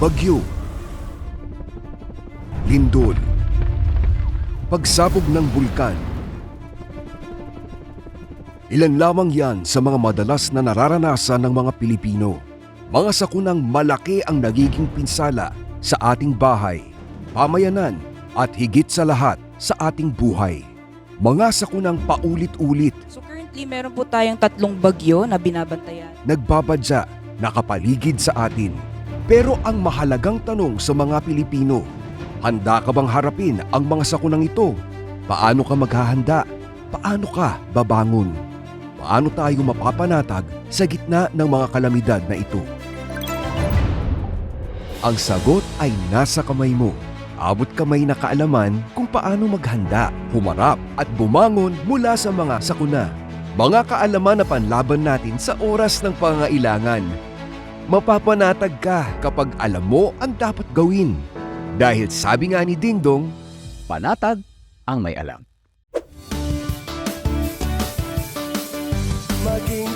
Bagyo, lindol, pagsabog ng bulkan. Ilan lamang yan sa mga madalas na nararanasan ng mga Pilipino. Mga sakunang malaki ang nagiging pinsala sa ating bahay, pamayanan at higit sa lahat sa ating buhay. Mga sakunang paulit-ulit, So currently, meron po tayong 3 bagyo na binabantayan. nagbabadya, nakapaligid sa atin. Pero ang mahalagang tanong sa mga Pilipino, handa ka bang harapin ang mga sakunang ito? Paano ka maghahanda? Paano ka babangon? Paano tayo mapapanatag sa gitna ng mga kalamidad na ito? Ang sagot ay nasa kamay mo. Abot kamay na kaalaman kung paano maghanda, humarap at bumangon mula sa mga sakuna. Mga kaalaman na panlaban natin sa oras ng pangailangan. Mapapanatag ka kapag alam mo ang dapat gawin. Dahil sabi nga ni Ding Dong, Panatag ang may alam. maging